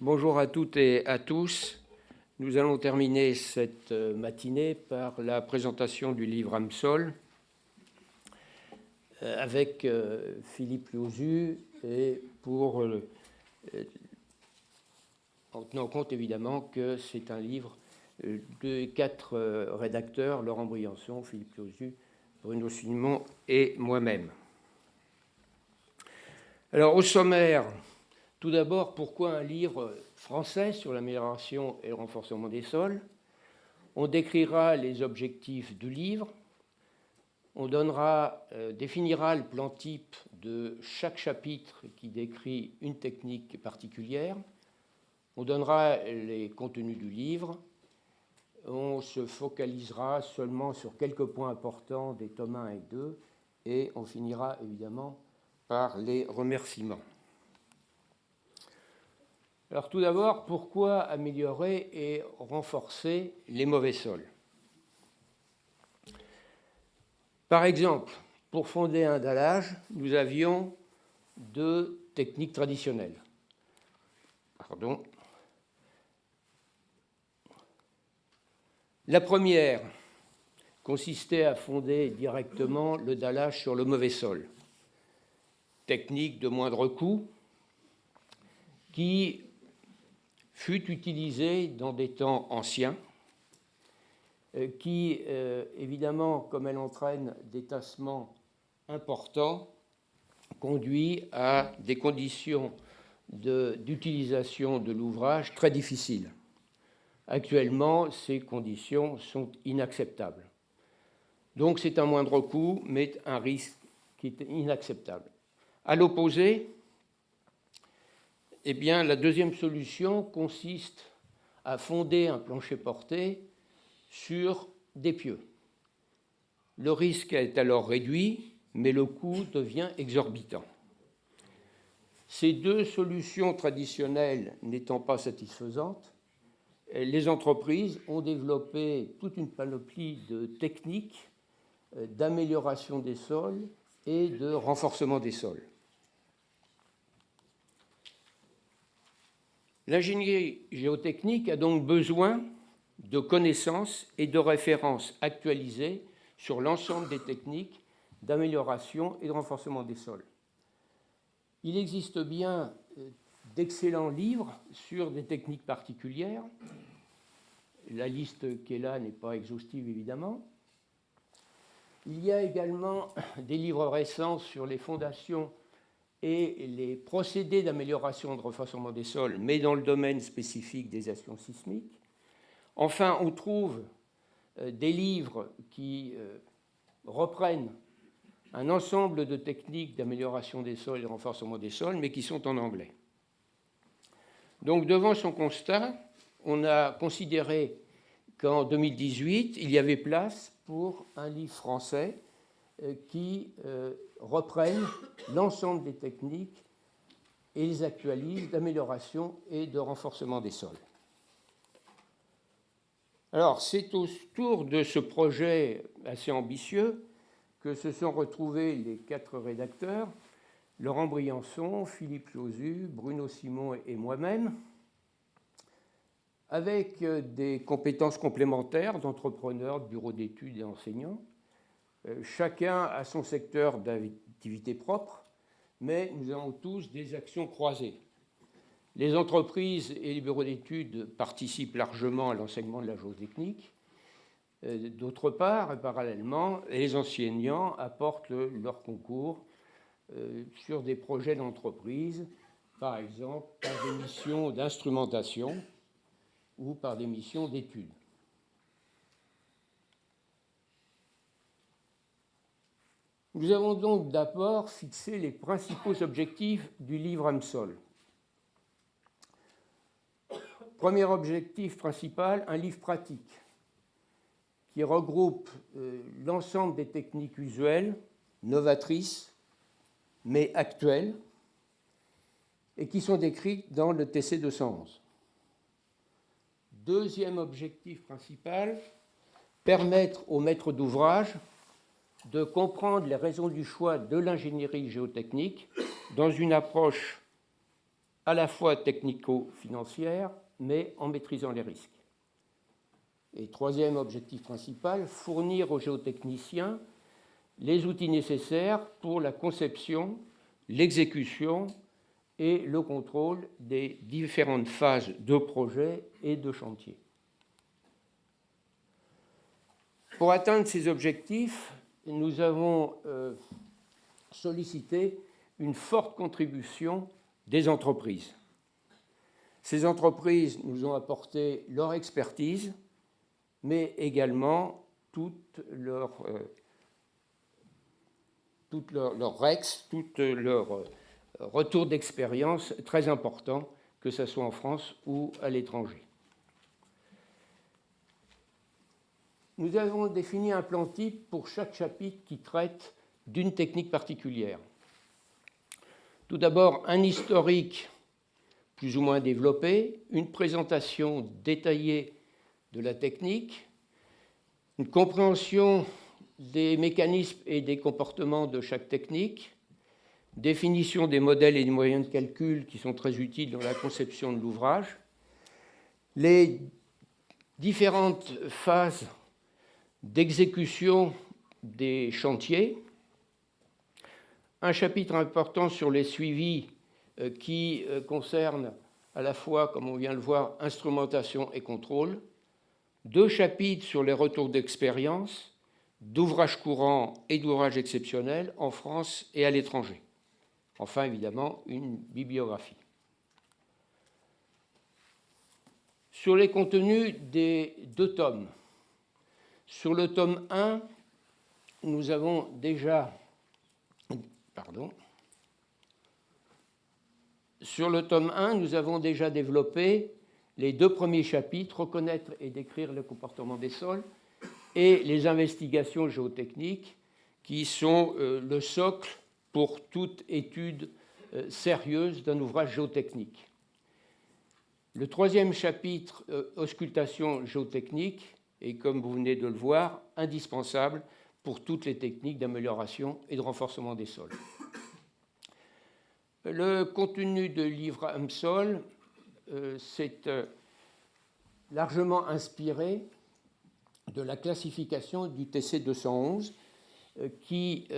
Bonjour à toutes et à tous. Nous allons terminer cette matinée par la présentation du livre AMSOL avec Philippe Liozu et en tenant compte évidemment que c'est un livre de 4 rédacteurs, Laurent Briançon, Philippe Liozu, Bruno Simon et moi-même. Alors au sommaire, tout d'abord, pourquoi un livre français sur l'amélioration et le renforcement des sols? On décrira les objectifs du livre, on définira le plan type de chaque chapitre qui décrit une technique particulière, on donnera les contenus du livre, on se focalisera seulement sur quelques points importants des tomes 1 et 2, et on finira évidemment par les remerciements. Alors tout d'abord, pourquoi améliorer et renforcer les mauvais sols? Par exemple, pour fonder un dallage, nous avions 2 techniques traditionnelles. La première consistait à fonder directement le dallage sur le mauvais sol. Technique de moindre coût qui fut utilisée dans des temps anciens, qui, évidemment, comme elle entraîne des tassements importants, conduit à des conditions d'utilisation de l'ouvrage très difficiles. Actuellement, ces conditions sont inacceptables. Donc, c'est un moindre coût, mais un risque qui est inacceptable. À l'opposé, eh bien, la deuxième solution consiste à fonder un plancher porté sur des pieux. Le risque est alors réduit, mais le coût devient exorbitant. Ces 2 solutions traditionnelles n'étant pas satisfaisantes, les entreprises ont développé toute une panoplie de techniques d'amélioration des sols et de renforcement des sols. L'ingénierie géotechnique a donc besoin de connaissances et de références actualisées sur l'ensemble des techniques d'amélioration et de renforcement des sols. Il existe bien d'excellents livres sur des techniques particulières. La liste qui est là n'est pas exhaustive, évidemment. Il y a également des livres récents sur les fondations et les procédés d'amélioration et de renforcement des sols, mais dans le domaine spécifique des actions sismiques. Enfin, on trouve des livres qui reprennent un ensemble de techniques d'amélioration des sols et de renforcement des sols, mais qui sont en anglais. Donc, devant son constat, on a considéré qu'en 2018, il y avait place pour un livre français qui reprenne l'ensemble des techniques et les actualise d'amélioration et de renforcement des sols. Alors, c'est autour de ce projet assez ambitieux que se sont retrouvés les 4 rédacteurs, Laurent Briançon, Philippe Liozu, Bruno Simon et moi-même, avec des compétences complémentaires d'entrepreneurs, de bureaux d'études et enseignants. Chacun a son secteur d'activité propre, mais nous avons tous des actions croisées. Les entreprises et les bureaux d'études participent largement à l'enseignement de la géotechnique. D'autre part, et parallèlement, les enseignants apportent leur concours sur des projets d'entreprise, par exemple par des missions d'instrumentation ou par des missions d'études. Nous avons donc d'abord fixé les principaux objectifs du livre AMSOL. Premier objectif principal, un livre pratique qui regroupe l'ensemble des techniques usuelles, novatrices, mais actuelles, et qui sont décrites dans le TC 211. Deuxième objectif principal, permettre aux maîtres d'ouvrage de comprendre les raisons du choix de l'ingénierie géotechnique dans une approche à la fois technico-financière, mais en maîtrisant les risques. Et troisième objectif principal, fournir aux géotechniciens les outils nécessaires pour la conception, l'exécution et le contrôle des différentes phases de projet et de chantier. Pour atteindre ces objectifs, nous avons sollicité une forte contribution des entreprises. Ces entreprises nous ont apporté leur expertise, mais également toute leur REX, tout leur retour d'expérience très important, que ce soit en France ou à l'étranger. Nous avons défini un plan type pour chaque chapitre qui traite d'une technique particulière. Tout d'abord, un historique plus ou moins développé, une présentation détaillée de la technique, une compréhension des mécanismes et des comportements de chaque technique, définition des modèles et des moyens de calcul qui sont très utiles dans la conception de l'ouvrage, les différentes phases d'exécution des chantiers, un chapitre important sur les suivis qui concerne à la fois, comme on vient de le voir, instrumentation et contrôle, 2 chapitres sur les retours d'expérience, d'ouvrages courants et d'ouvrages exceptionnels en France et à l'étranger. Enfin, évidemment, une bibliographie. Sur les contenus des 2 tomes, sur le tome 1, nous avons déjà... Sur le tome 1, nous avons déjà développé les 2 premiers chapitres, reconnaître et décrire le comportement des sols, et les investigations géotechniques, qui sont le socle pour toute étude sérieuse d'un ouvrage géotechnique. Le 3e chapitre, auscultation géotechnique, est, comme vous venez de le voir, indispensable pour toutes les techniques d'amélioration et de renforcement des sols. Le contenu de livre AMSOL s'est largement inspiré de la classification du TC 211 qui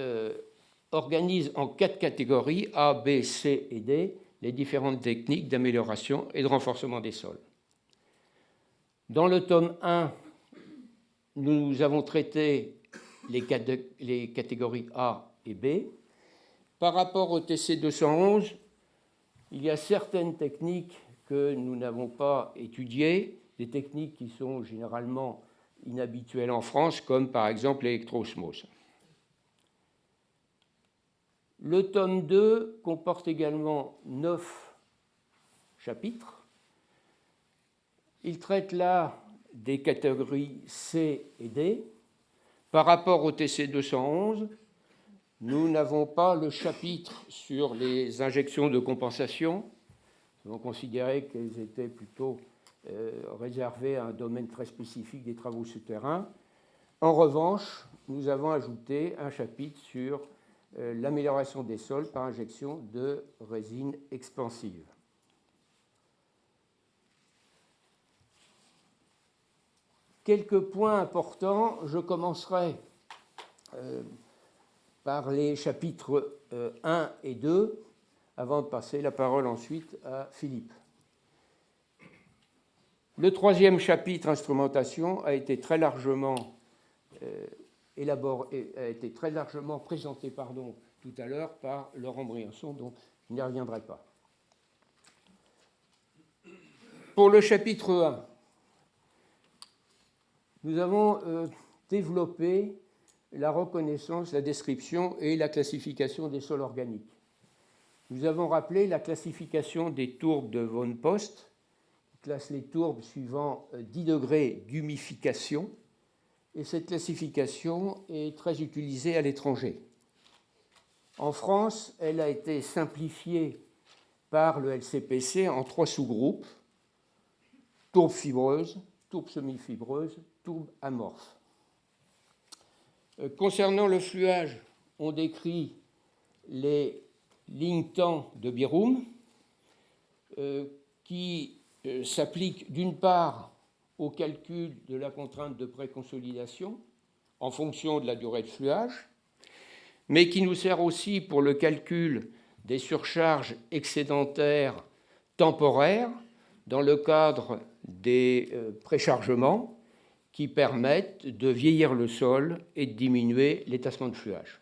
organise en 4 catégories, A, B, C et D, les différentes techniques d'amélioration et de renforcement des sols. Dans le tome 1, nous avons traité les catégories A et B. Par rapport au TC 211, il y a certaines techniques que nous n'avons pas étudiées, des techniques qui sont généralement inhabituelles en France, comme par exemple l'électroosmose. Le tome 2 comporte également 9 chapitres. Il traite là des catégories C et D. Par rapport au TC 211, nous n'avons pas le chapitre sur les injections de compensation. Nous avons considéré qu'elles étaient plutôt réservées à un domaine très spécifique des travaux souterrains. En revanche, nous avons ajouté un chapitre sur l'amélioration des sols par injection de résine expansive. Quelques points importants. Je commencerai par les chapitres 1 et 2, avant de passer la parole ensuite à Philippe. Le 3e chapitre, instrumentation, a été très largement présenté tout à l'heure par Laurent Briançon, donc je n'y reviendrai pas. Pour le chapitre 1, nous avons développé la reconnaissance, la description et la classification des sols organiques. Nous avons rappelé la classification des tourbes de Von Post, qui classe les tourbes suivant 10 degrés d'humification, et cette classification est très utilisée à l'étranger. En France, elle a été simplifiée par le LCPC en 3 sous-groupes: tourbes fibreuses, tourbes semi-fibreuses, tourbes amorphes. Concernant le fluage, on décrit les lignes temps de Bjerrum, qui s'applique d'une part au calcul de la contrainte de préconsolidation en fonction de la durée de fluage, mais qui nous sert aussi pour le calcul des surcharges excédentaires temporaires dans le cadre des préchargements qui permettent de vieillir le sol et de diminuer l'étassement de fluage.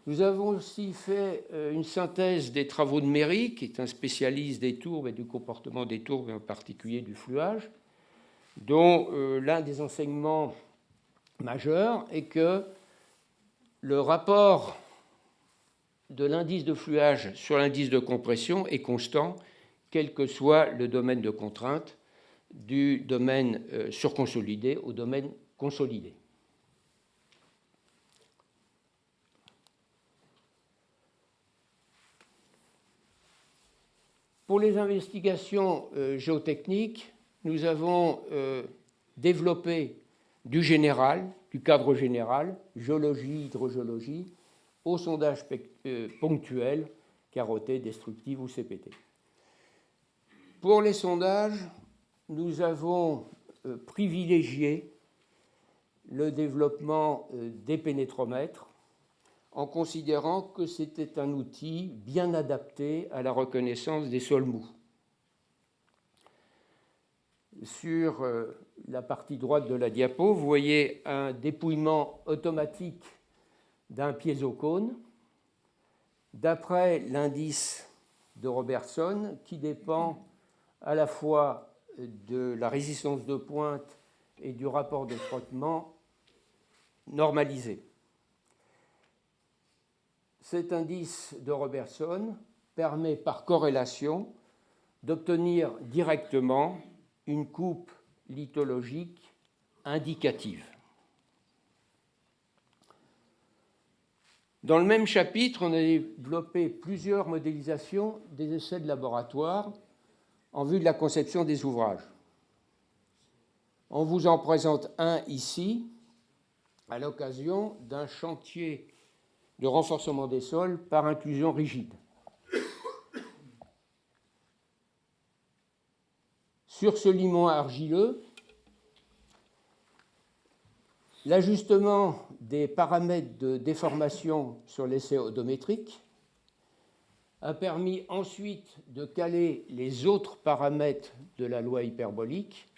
Nous avons aussi fait une synthèse des travaux de Méry, qui est un spécialiste des tourbes et du comportement des tourbes, et en particulier du fluage, dont l'un des enseignements majeurs est que le rapport de l'indice de fluage sur l'indice de compression est constant, quel que soit le domaine de contrainte, du domaine surconsolidé au domaine consolidé. Pour les investigations géotechniques, nous avons développé du général, du cadre général, géologie, hydrogéologie, au sondage ponctuel, carotté, destructif ou CPT. Pour les sondages, nous avons privilégié le développement des pénétromètres en considérant que c'était un outil bien adapté à la reconnaissance des sols mous. Sur la partie droite de la diapo, vous voyez un dépouillement automatique d'un piézocône d'après l'indice de Robertson qui dépend à la fois de la résistance de pointe et du rapport de frottement normalisé. Cet indice de Robertson permet par corrélation d'obtenir directement une coupe lithologique indicative. Dans le même chapitre, on a développé plusieurs modélisations des essais de laboratoire en vue de la conception des ouvrages. On vous en présente un ici, à l'occasion d'un chantier de renforcement des sols par inclusion rigide. Sur ce limon argileux, l'ajustement des paramètres de déformation sur l'essai odométrique a permis ensuite de caler les autres paramètres de la loi hyperbolique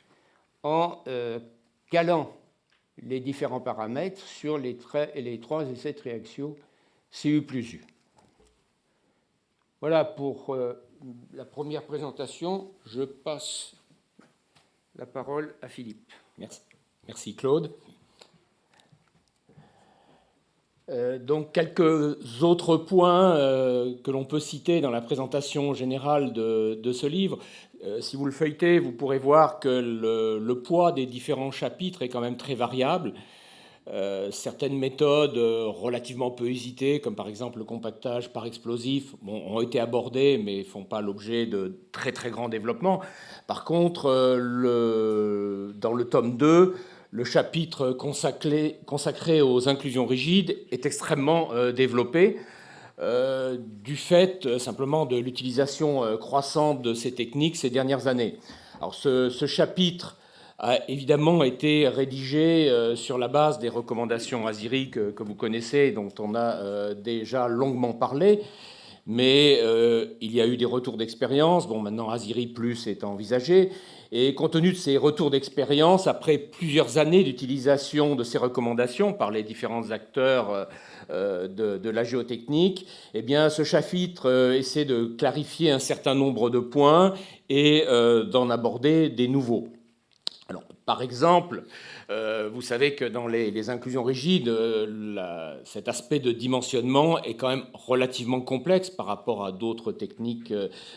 en calant les différents paramètres sur les trois essais triaxiaux CU plus U. Voilà pour la première présentation. Je passe la parole à Philippe. Merci. Merci Claude. Donc quelques autres points que l'on peut citer dans la présentation générale de ce livre. Si vous le feuilletez, vous pourrez voir que le poids des différents chapitres est quand même très variable. Certaines méthodes relativement peu hésitées, comme par exemple le compactage par explosif, ont été abordées, mais ne font pas l'objet de très très grands développements. Par contre, dans le tome 2, le chapitre consacré aux inclusions rigides est extrêmement développé, du fait simplement de l'utilisation croissante de ces techniques ces dernières années. Alors ce chapitre a évidemment été rédigé sur la base des recommandations ASIRI que vous connaissez et dont on a déjà longuement parlé, mais il y a eu des retours d'expérience. Bon, maintenant ASIRI Plus est envisagé, et compte tenu de ces retours d'expérience, après plusieurs années d'utilisation de ces recommandations par les différents acteurs de la géotechnique, eh bien, ce chapitre essaie de clarifier un certain nombre de points et d'en aborder des nouveaux. Alors, par exemple, vous savez que dans les inclusions rigides, cet aspect de dimensionnement est quand même relativement complexe par rapport à d'autres techniques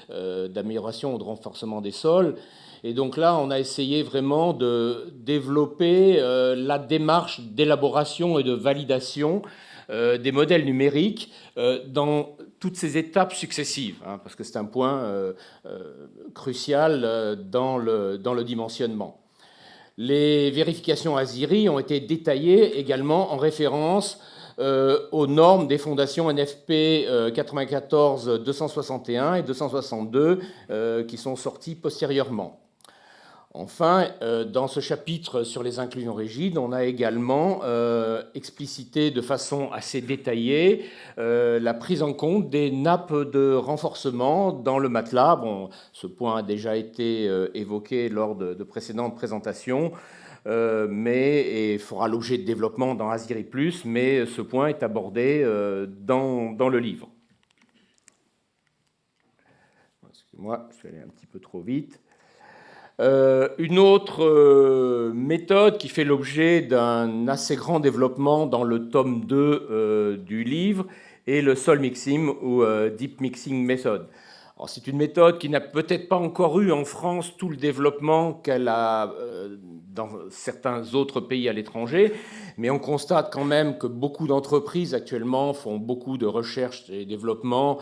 d'amélioration ou de renforcement des sols. Et donc là, on a essayé vraiment de développer la démarche d'élaboration et de validation des modèles numériques dans toutes ces étapes successives, hein, parce que c'est un point crucial dans le dimensionnement. Les vérifications ASIRI ont été détaillées également en référence aux normes des fondations NFP 94 261 et 262 qui sont sorties postérieurement. Enfin, dans ce chapitre sur les inclusions rigides, on a également explicité de façon assez détaillée la prise en compte des nappes de renforcement dans le matelas. Bon, ce point a déjà été évoqué lors de précédentes présentations, et fera l'objet de développement dans Aziri+, mais ce point est abordé dans le livre. Excusez-moi, je suis allé un petit peu trop vite. Une autre méthode qui fait l'objet d'un assez grand développement dans le tome 2 du livre est le Soil Mixing ou Deep Mixing Method. C'est une méthode qui n'a peut-être pas encore eu en France tout le développement qu'elle a dans certains autres pays à l'étranger, mais on constate quand même que beaucoup d'entreprises actuellement font beaucoup de recherche et développement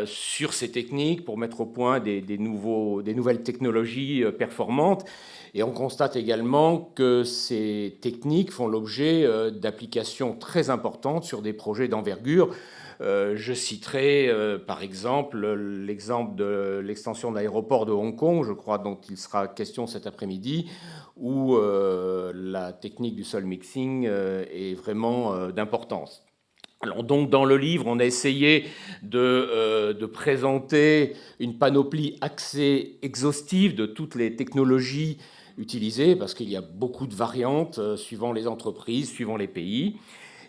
sur ces techniques pour mettre au point des nouvelles technologies performantes. Et on constate également que ces techniques font l'objet d'applications très importantes sur des projets d'envergure. Je citerai par exemple l'exemple de l'extension de l'aéroport de Hong Kong, je crois dont il sera question cet après-midi, où la technique du soil mixing est vraiment d'importance. Alors donc dans le livre, on a essayé de présenter une panoplie assez exhaustive de toutes les technologies utilisées, parce qu'il y a beaucoup de variantes suivant les entreprises, suivant les pays.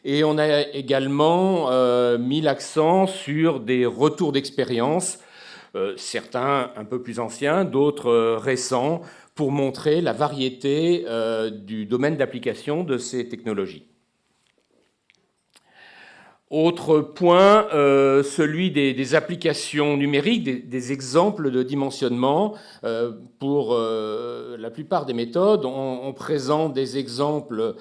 Et on a également mis l'accent sur des retours d'expérience, certains un peu plus anciens, d'autres récents, pour montrer la variété du domaine d'application de ces technologies. Autre point, celui des applications numériques, des exemples de dimensionnement. Pour la plupart des méthodes, on présente des exemples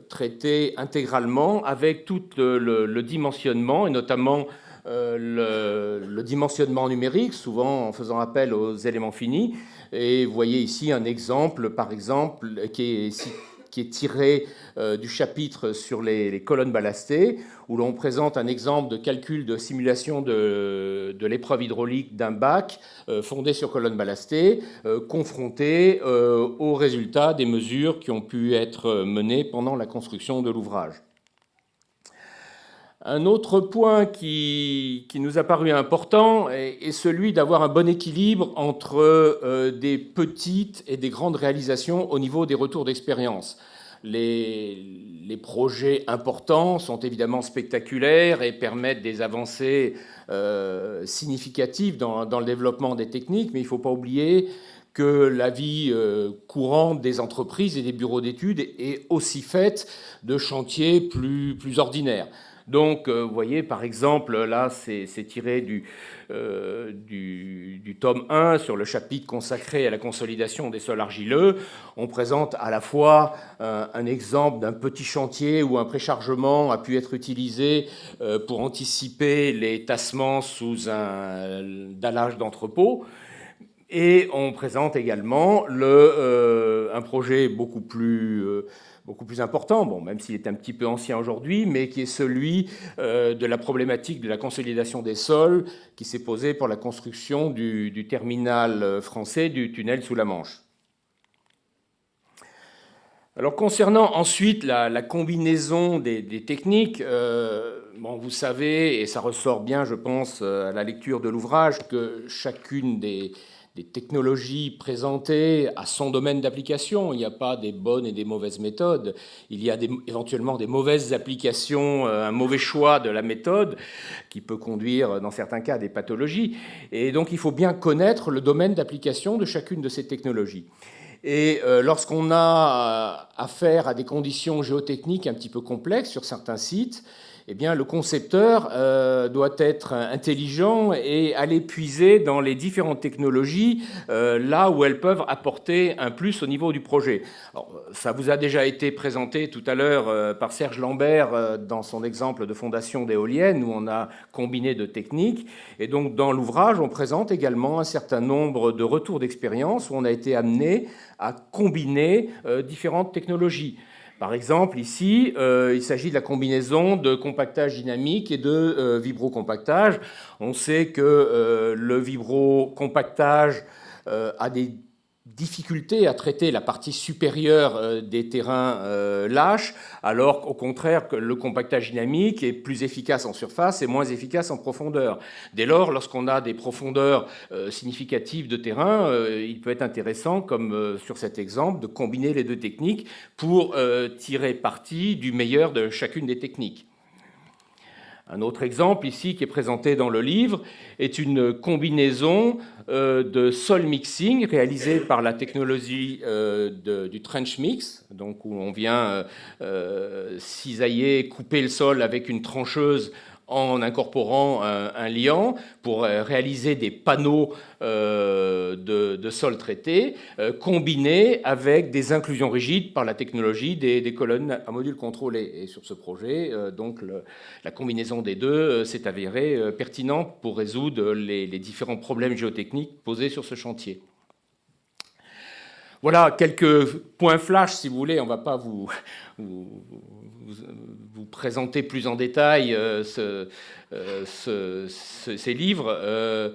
traités intégralement avec tout le dimensionnement, et notamment le dimensionnement numérique, souvent en faisant appel aux éléments finis. Et vous voyez ici un exemple, par exemple, qui est tiré du chapitre sur les colonnes ballastées, où l'on présente un exemple de calcul de simulation de l'épreuve hydraulique d'un bac fondé sur colonnes ballastées, confronté aux résultats des mesures qui ont pu être menées pendant la construction de l'ouvrage. Un autre point qui nous a paru important est celui d'avoir un bon équilibre entre des petites et des grandes réalisations au niveau des retours d'expérience. Les projets importants sont évidemment spectaculaires et permettent des avancées significatives dans le développement des techniques, mais il ne faut pas oublier que la vie courante des entreprises et des bureaux d'études est aussi faite de chantiers plus ordinaires. Donc, vous voyez, par exemple, là, c'est tiré du tome 1 sur le chapitre consacré à la consolidation des sols argileux. On présente à la fois un exemple d'un petit chantier où un préchargement a pu être utilisé pour anticiper les tassements sous un dallage d'entrepôt. Et on présente également un projet beaucoup plus important, bon, même s'il est un petit peu ancien aujourd'hui, mais qui est celui de la problématique de la consolidation des sols qui s'est posée pour la construction du terminal français du tunnel sous la Manche. Alors, concernant ensuite la combinaison des techniques, vous savez, et ça ressort bien, je pense, à la lecture de l'ouvrage, que chacune des technologies présentées a son domaine d'application. Il n'y a pas des bonnes et des mauvaises méthodes. Il y a éventuellement des mauvaises applications, un mauvais choix de la méthode qui peut conduire, dans certains cas, à des pathologies. Et donc, il faut bien connaître le domaine d'application de chacune de ces technologies. Et lorsqu'on a affaire à des conditions géotechniques un petit peu complexes sur certains sites, eh bien, le concepteur doit être intelligent et aller puiser dans les différentes technologies là où elles peuvent apporter un plus au niveau du projet. Alors, ça vous a déjà été présenté tout à l'heure par Serge Lambert dans son exemple de fondation d'éoliennes où on a combiné de techniques. Et donc, dans l'ouvrage, on présente également un certain nombre de retours d'expérience où on a été amené à combiner différentes technologies. Par exemple, ici, il s'agit de la combinaison de compactage dynamique et de vibrocompactage. On sait que le vibrocompactage a des difficulté à traiter la partie supérieure des terrains lâches, alors qu'au contraire, que le compactage dynamique est plus efficace en surface et moins efficace en profondeur. Dès lors, lorsqu'on a des profondeurs significatives de terrain, il peut être intéressant, comme sur cet exemple, de combiner les deux techniques pour tirer parti du meilleur de chacune des techniques. Un autre exemple ici qui est présenté dans le livre est une combinaison de sol mixing réalisée par la technologie du trench mix, donc où on vient cisailler, couper le sol avec une trancheuse en incorporant un liant pour réaliser des panneaux de sol traité, combinés avec des inclusions rigides par la technologie des colonnes à module contrôlé. Et sur ce projet, donc la combinaison des deux s'est avérée pertinente pour résoudre les différents problèmes géotechniques posés sur ce chantier. Voilà quelques points flash, si vous voulez. On ne va pas vous présenter plus en détail ces livres.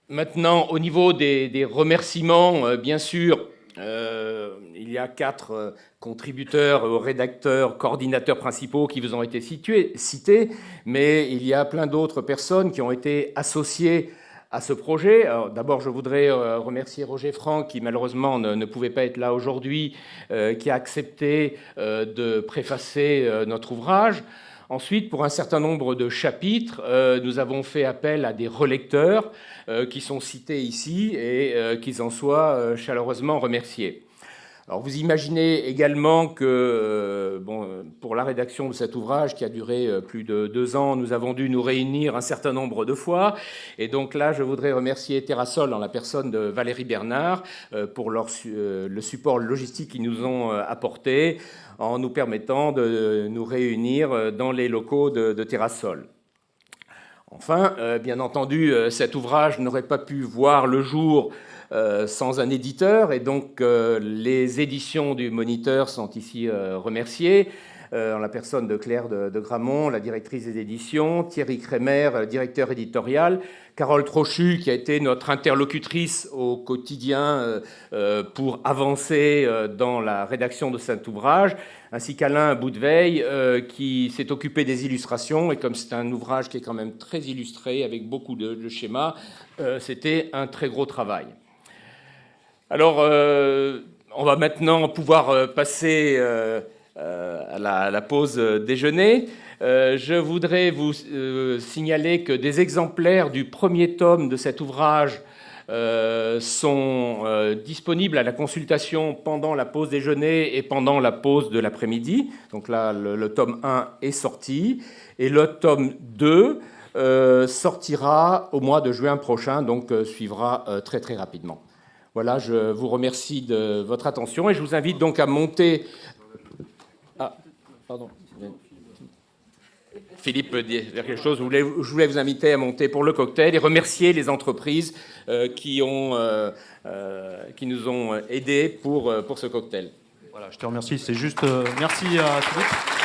Maintenant, au niveau des remerciements, bien sûr, il y a 4 contributeurs, rédacteurs, coordinateurs principaux qui vous ont été cités, mais il y a plein d'autres personnes qui ont été associées à ce projet. D'abord, je voudrais remercier Roger Franck, qui malheureusement ne pouvait pas être là aujourd'hui, qui a accepté de préfacer notre ouvrage. Ensuite, pour un certain nombre de chapitres, nous avons fait appel à des relecteurs qui sont cités ici et qu'ils en soient chaleureusement remerciés. Alors, vous imaginez également que pour la rédaction de cet ouvrage, qui a duré plus de 2 ans, nous avons dû nous réunir un certain nombre de fois. Et donc là, je voudrais remercier Terrasol, en la personne de Valérie Bernard, pour le support logistique qu'ils nous ont apporté, en nous permettant de nous réunir dans les locaux de Terrasol. Enfin, bien entendu, cet ouvrage n'aurait pas pu voir le jour sans un éditeur, et donc les éditions du Moniteur sont ici remerciées, en la personne de Claire de Gramont, la directrice des éditions, Thierry Crémer, directeur éditorial, Carole Trochu, qui a été notre interlocutrice au quotidien pour avancer dans la rédaction de cet ouvrage, ainsi qu'Alain Boudeveille, qui s'est occupé des illustrations. Et comme c'est un ouvrage qui est quand même très illustré, avec beaucoup de schémas, c'était un très gros travail. Alors, on va maintenant pouvoir passer à la pause déjeuner. Je voudrais vous signaler que des exemplaires du premier tome de cet ouvrage sont disponibles à la consultation pendant la pause déjeuner et pendant la pause de l'après-midi. Donc là, le tome 1 est sorti. Et le tome 2 sortira au mois de juin prochain, donc suivra très très rapidement. Voilà, je vous remercie de votre attention et je vous invite donc à monter... Ah, pardon. Philippe peut dire quelque chose. Je voulais vous inviter à monter pour le cocktail et remercier les entreprises qui nous ont aidés pour ce cocktail. Voilà, je te remercie. C'est juste... merci à Philippe.